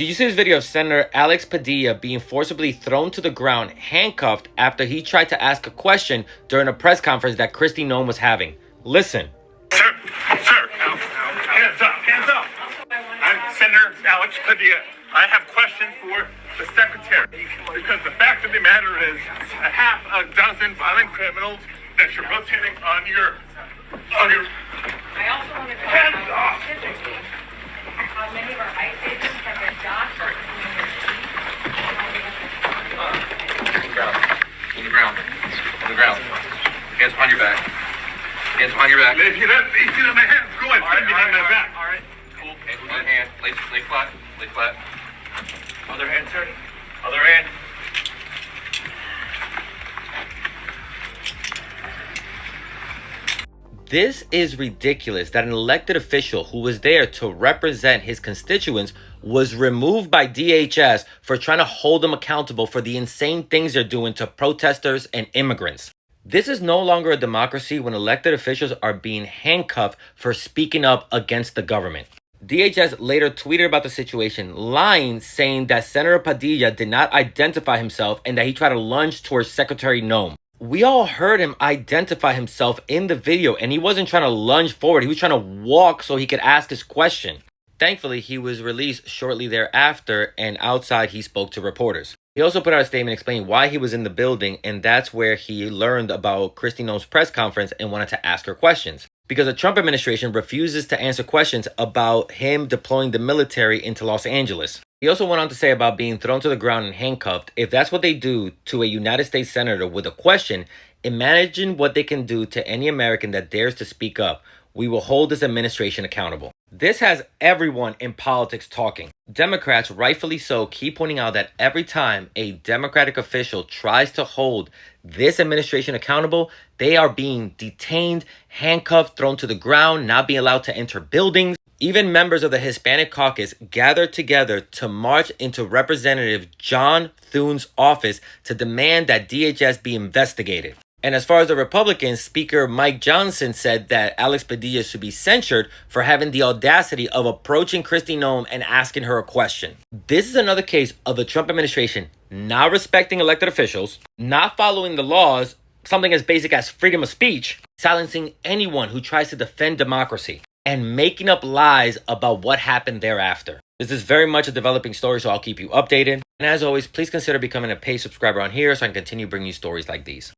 Did you see this video of Senator Alex Padilla being forcibly thrown to the ground, handcuffed, after he tried to ask a question during a press conference that Kristi Noem was having? Listen. Sir, hands up, hands up. I'm Senator Alex Padilla. I have questions for the secretary because the fact of the matter is a half a dozen violent criminals that you're rotating on your. I also want to Hands off. specifically how many of our ICE agents have been docked. On the ground. Hands behind your back. Hands behind your back. If you let my hands go and put behind my back. All right. Cool. Hands with one hand. Lay flat. Lay flat. Other hand, sir. Other hand. This is ridiculous that an elected official who was there to represent his constituents was removed by DHS for trying to hold them accountable for the insane things they're doing to protesters and immigrants. This is no longer a democracy when elected officials are being handcuffed for speaking up against the government. DHS later tweeted about the situation, lying, saying that Senator Padilla did not identify himself and that he tried to lunge towards Secretary Noem. We all heard him identify himself in the video, and he wasn't trying to lunge forward. He was trying to walk so he could ask his question. Thankfully, he was released shortly thereafter, and outside he spoke to reporters. He also put out a statement explaining why he was in the building, and that's where he learned about Kristi Noem's press conference and wanted to ask her questions. Because the Trump administration refuses to answer questions about him deploying the military into Los Angeles. He also went on to say about being thrown to the ground and handcuffed. If that's what they do to a United States senator with a question, imagine what they can do to any American that dares to speak up. We will hold this administration accountable. This has everyone in politics talking. Democrats, rightfully so, keep pointing out that every time a Democratic official tries to hold this administration accountable, they are being detained, handcuffed, thrown to the ground, not being allowed to enter buildings. Even members of the Hispanic caucus gathered together to march into Representative John Thune's office to demand that DHS be investigated. And as far as the Republicans, Speaker Mike Johnson said that Alex Padilla should be censured for having the audacity of approaching Kristi Noem and asking her a question. This is another case of the Trump administration not respecting elected officials, not following the laws, something as basic as freedom of speech, silencing anyone who tries to defend democracy, and making up lies about what happened thereafter. This is very much a developing story, so I'll keep you updated. And as always, please consider becoming a paid subscriber on here so I can continue bringing you stories like these.